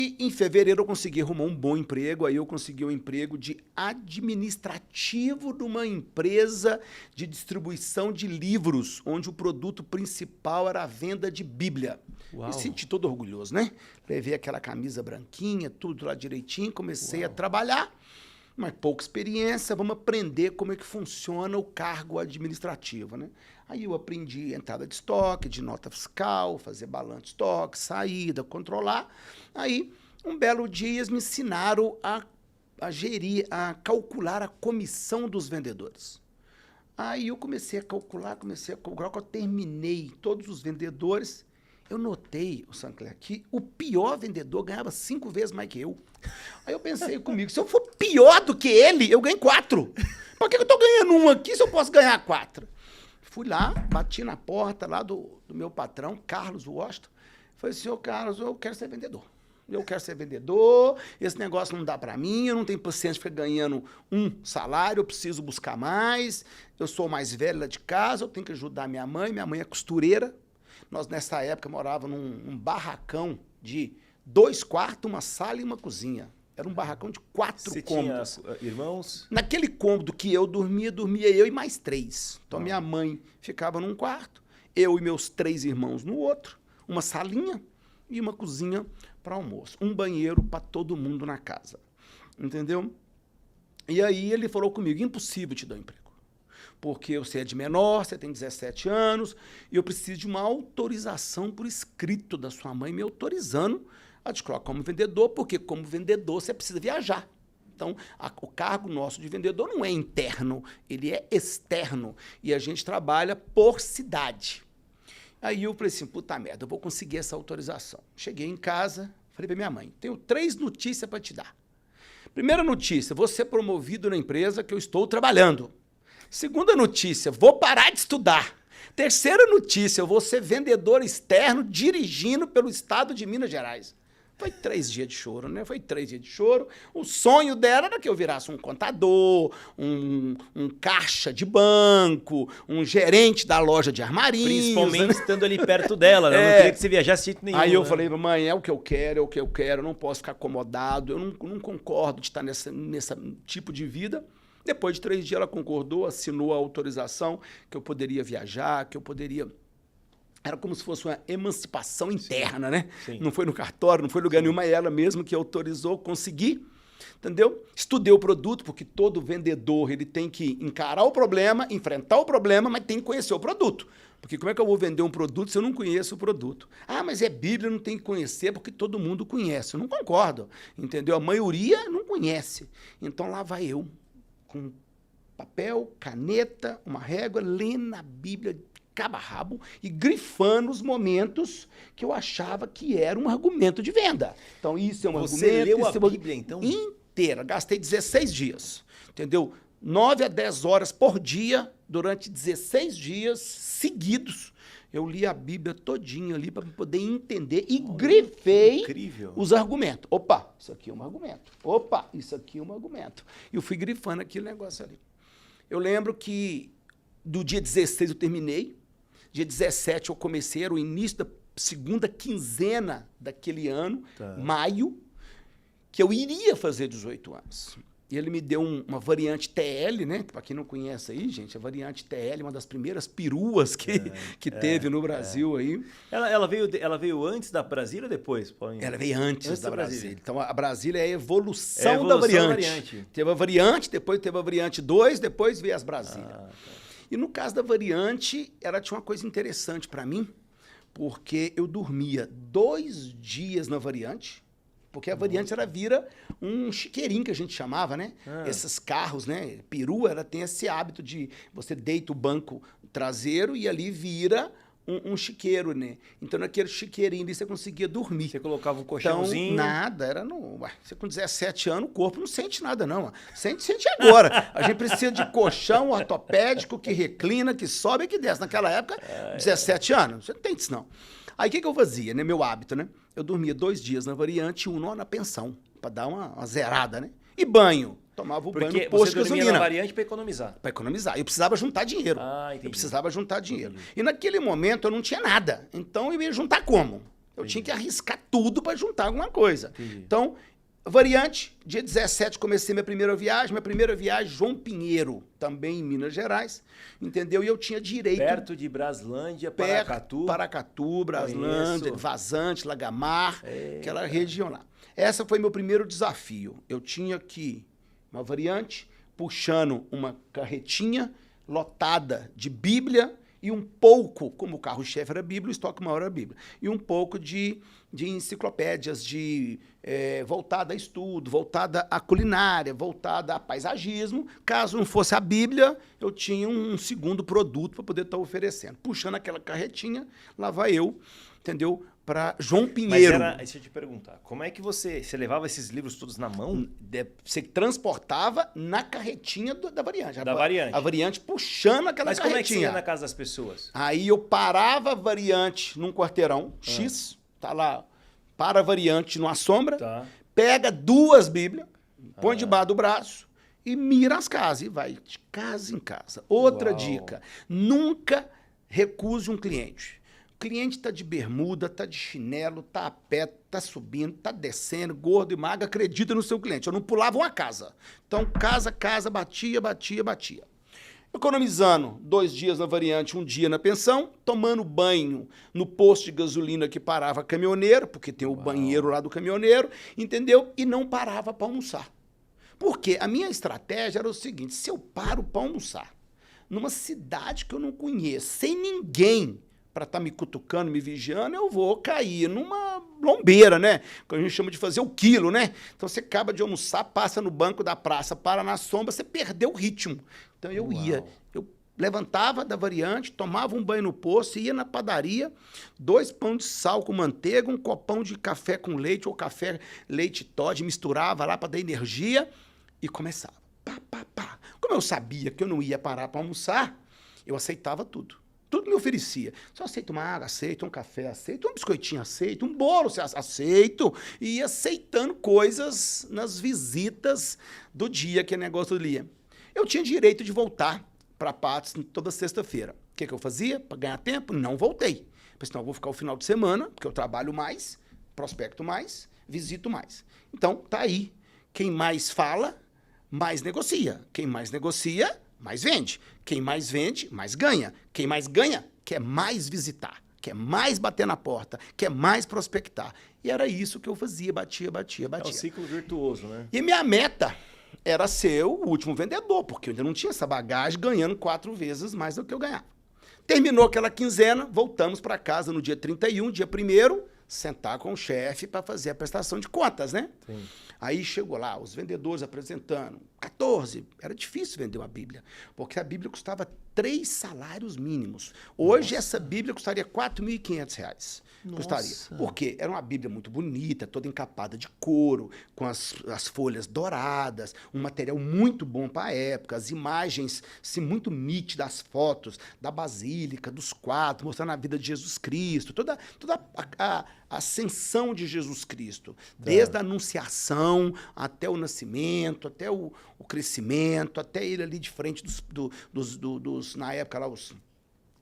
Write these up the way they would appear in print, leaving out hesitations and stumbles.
E em fevereiro eu consegui arrumar um bom emprego, aí eu consegui um emprego de administrativo de uma empresa de distribuição de livros, onde o produto principal era a venda de Bíblia. Uau. Me senti todo orgulhoso, né? Levei aquela camisa branquinha, tudo lá direitinho, comecei a trabalhar, mas pouca experiência, vamos aprender como é que funciona o cargo administrativo, né? Aí eu aprendi entrada de estoque, de nota fiscal, fazer balanço de estoque, saída, controlar. Aí, um belo dia, eles me ensinaram a gerir, a calcular a comissão dos vendedores. Aí eu comecei a calcular, quando eu terminei todos os vendedores, eu notei, o Sancler, que o pior vendedor ganhava 5 vezes mais que eu. Aí eu pensei comigo, se eu for pior do que ele, eu ganho 4. Por que eu tô ganhando 1 aqui se eu posso ganhar 4? Fui lá, bati na porta lá do meu patrão, Carlos Washington. Falei, senhor Carlos, eu quero ser vendedor. Eu quero ser vendedor, esse negócio não dá para mim, eu não tenho paciência de ficar ganhando um salário, eu preciso buscar mais, eu sou o mais velho lá de casa, eu tenho que ajudar minha mãe é costureira. Nós, nessa época, morávamos num barracão de 2 quartos, uma sala e uma cozinha. Era um barracão de 4 cômodos. Tinha irmãos? Naquele cômodo que eu dormia eu e mais 3. Então, minha mãe ficava num quarto, eu e meus 3 irmãos no outro, uma salinha e uma cozinha para almoço. Um banheiro para todo mundo na casa. Entendeu? E aí ele falou comigo, impossível te dar um emprego. Porque você é de menor, você tem 17 anos, e eu preciso de uma autorização por escrito da sua mãe me autorizando a te colocar como vendedor, porque como vendedor você precisa viajar. Então, o cargo nosso de vendedor não é interno, ele é externo, e a gente trabalha por cidade. Aí eu falei assim, puta merda, eu vou conseguir essa autorização. Cheguei em casa, falei pra minha mãe, tenho 3 notícias para te dar. Primeira notícia, vou ser promovido na empresa que eu estou trabalhando. Segunda notícia, vou parar de estudar. Terceira notícia, eu vou ser vendedor externo dirigindo pelo estado de Minas Gerais. Foi 3 dias de choro, né? Foi 3 dias de choro. O sonho dela era que eu virasse um contador, um caixa de banco, um gerente da loja de armarinhos. Principalmente né? estando ali perto dela, né? Eu não queria que você viajasse de jeito nenhum. Aí eu né? falei, mãe, é o que eu quero, eu não posso ficar acomodado, eu não concordo de estar nesse tipo de vida. Depois de 3 dias ela concordou, assinou a autorização que eu poderia viajar, que eu poderia... Era como se fosse uma emancipação interna, né? Sim. Não foi no cartório, não foi em lugar nenhum, é ela mesmo que autorizou, consegui, entendeu? Estudei o produto, porque todo vendedor ele tem que encarar o problema, enfrentar o problema, mas tem que conhecer o produto. Porque como é que eu vou vender um produto se eu não conheço o produto? Ah, mas é Bíblia, não tem que conhecer porque todo mundo conhece. Eu não concordo, entendeu? A maioria não conhece. Então lá vai eu, com papel, caneta, uma régua, lendo a Bíblia cabo a rabo e grifando os momentos que eu achava que era um argumento de venda. Então, isso é um argumento... Você leu a Bíblia, então? Inteira. Gastei 16 dias, entendeu? 9 a 10 horas por dia, durante 16 dias seguidos. Eu li a Bíblia todinha ali para poder entender e grifei os argumentos. Opa, isso aqui é um argumento. Opa, isso aqui é um argumento. E eu fui grifando aquele negócio ali. Eu lembro que do dia 16 eu terminei, dia 17 eu comecei, era o início da segunda quinzena daquele ano, maio, que eu iria fazer 18 anos. E ele me deu uma variante TL, né? Para quem não conhece aí, gente, a variante TL, uma das primeiras peruas que teve no Brasil aí. Ela veio antes da Brasília ou depois? Ela veio antes da Brasília. Então, a Brasília é a É a evolução da variante. Teve a variante, depois teve a variante 2, depois veio as Brasília. E no caso da variante, ela tinha uma coisa interessante para mim, porque eu dormia 2 dias na variante, porque a variante ela vira um chiqueirinho que a gente chamava, né? Esses carros, né? Perua, ela tem esse hábito de você deita o banco traseiro e ali vira um chiqueiro, né? Então, naquele chiqueirinho ali, você conseguia dormir. Você colocava um colchãozinho? Então, nada, era no... Você com 17 anos, o corpo não sente nada, não. Sente agora. A gente precisa de colchão ortopédico que reclina, que sobe e que desce. Naquela época, 17 anos, você não tem isso, não. Aí, o que eu fazia, né? Meu hábito, né? Eu dormia 2 dias na variante e 1 na pensão, para dar uma zerada, né? E banho. Tomava o banho no posto de gasolina. Porque você dormia na variante para economizar. Para economizar. Eu precisava juntar dinheiro. Eu precisava juntar dinheiro. E naquele momento eu não tinha nada. Então eu ia juntar como? Eu tinha que arriscar tudo para juntar alguma coisa. Entendi. Então, variante, dia 17 comecei minha primeira viagem, João Pinheiro, também em Minas Gerais, entendeu? E eu tinha direito... Perto de Braslândia, Paracatu. Paracatu, Braslândia, Conheço. Vazante, Lagamar, aquela região lá. Essa foi meu primeiro desafio. Eu tinha que, uma variante, puxando uma carretinha lotada de Bíblia e um pouco, como o carro-chefe era a Bíblia, o estoque maior era a Bíblia, e um pouco de enciclopédias voltada a estudo, voltada à culinária, voltada a paisagismo. Caso não fosse a Bíblia, eu tinha um segundo produto para poder estar oferecendo. Puxando aquela carretinha, lá vai eu, entendeu? Para João Pinheiro. Deixa eu te perguntar, como é que você levava esses livros todos na mão? Você transportava na carretinha da variante. Da variante. A variante puxando aquela Mas carretinha. como é que você ia na casa das pessoas? Aí eu parava a variante num quarteirão, X, tá lá, para a variante numa sombra, Tá. pega 2 Bíblias, põe debaixo do braço e mira as casas e vai de casa em casa. Outra Uau. dica, nunca recuse um cliente. O cliente está de bermuda, está de chinelo, está a pé, está subindo, está descendo, gordo e magro, acredita no seu cliente. Eu não pulava uma casa. Então, casa, batia. Economizando 2 dias na variante, 1 dia na pensão, tomando banho no posto de gasolina que parava caminhoneiro, porque tem o banheiro lá do caminhoneiro, entendeu? E não parava para almoçar. Porque a minha estratégia era o seguinte, se eu paro para almoçar numa cidade que eu não conheço, sem ninguém para estar me cutucando, me vigiando, eu vou cair numa lombeira, né? Que a gente chama de fazer o quilo, né? Então você acaba de almoçar, passa no banco da praça, para na sombra, você perdeu o ritmo. Então eu ia, eu levantava da variante, tomava um banho no poço, ia na padaria, 2 pães de sal com manteiga, um copão de café com leite ou café leite Toddy, misturava lá para dar energia e começava. Pá. Como eu sabia que eu não ia parar para almoçar, eu aceitava tudo. Tudo me oferecia. Só aceito uma água, aceito um café, aceito um biscoitinho, aceito um bolo, aceito. E ia aceitando coisas nas visitas do dia que é negócio do dia. Eu tinha direito de voltar para Patos toda sexta-feira. O que eu fazia para ganhar tempo? Não voltei. Porque senão eu vou ficar o final de semana, porque eu trabalho mais, prospecto mais, visito mais. Então, tá aí. Quem mais fala, mais negocia. Quem mais negocia, mais vende. Quem mais vende, mais ganha. Quem mais ganha, quer mais visitar, quer mais bater na porta, quer mais prospectar. E era isso que eu fazia, batia. É um ciclo virtuoso, né? E minha meta era ser o último vendedor, porque eu ainda não tinha essa bagagem ganhando 4 vezes mais do que eu ganhava. Terminou aquela quinzena, voltamos para casa no dia 31, dia 1º, sentar com o chefe para fazer a prestação de contas, né? Sim. Aí chegou lá, os vendedores apresentando, 14. Era difícil vender uma Bíblia, porque a Bíblia custava 3 salários mínimos. Hoje, essa Bíblia custaria R$ 4.500. Custaria. Por quê? Era uma Bíblia muito bonita, toda encapada de couro, com as folhas douradas, um material muito bom para a época, as imagens assim, muito nítidas, as fotos da Basílica, dos quadros, mostrando a vida de Jesus Cristo, toda a ascensão de Jesus Cristo, desde a anunciação até o nascimento, até o crescimento, até ele ali de frente dos na época lá, os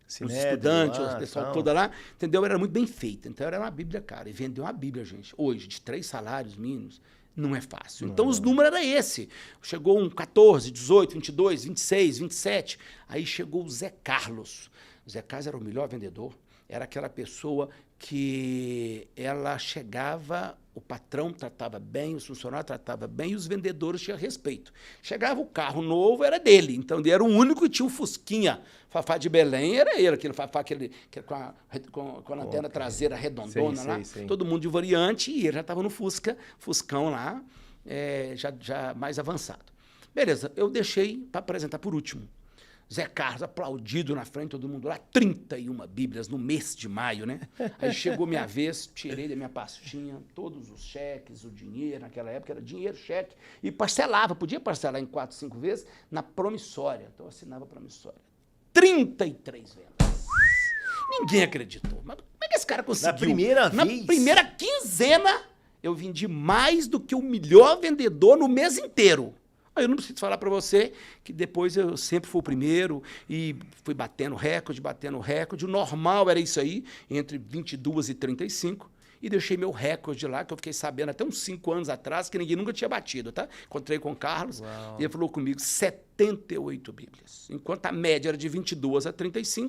estudantes, o pessoal todo lá, entendeu? Era muito bem feita. Então, era uma Bíblia cara. E vender uma Bíblia, gente, hoje, de 3 salários mínimos, não é fácil. Então, os números eram esse. Chegou um 14, 18, 22, 26, 27. Aí chegou o Zé Carlos. O Zé Carlos era o melhor vendedor. Era aquela pessoa que ela chegava, o patrão tratava bem, os funcionários tratavam bem e os vendedores tinham respeito. Chegava o carro novo, era dele. Então, ele era o único que tinha um Fusquinha. Fafá de Belém era ele, aquele Fafá com a lanterna traseira redondona lá. Todo mundo de variante e ele já estava no Fuscão lá, já mais avançado. Beleza, eu deixei para apresentar por último. Zé Carlos, aplaudido na frente, todo mundo lá, 31 Bíblias no mês de maio, né? Aí chegou minha vez, tirei da minha pastinha todos os cheques, o dinheiro, naquela época era dinheiro, cheque, e parcelava, podia parcelar em 4, 5 vezes, na promissória. Então eu assinava a promissória. 33 vendas. Ninguém acreditou. Mas como é que esse cara conseguiu? Na primeira vez? Na primeira quinzena, eu vendi mais do que o melhor vendedor no mês inteiro. Eu não preciso falar para você que depois eu sempre fui o primeiro e fui batendo recorde. O normal era isso aí, entre 22 e 35. e deixei meu recorde lá, que eu fiquei sabendo até uns 5 anos atrás, que ninguém nunca tinha batido, tá? Encontrei com o Carlos, e ele falou comigo 78 Bíblias. Enquanto a média era de 22 a 35,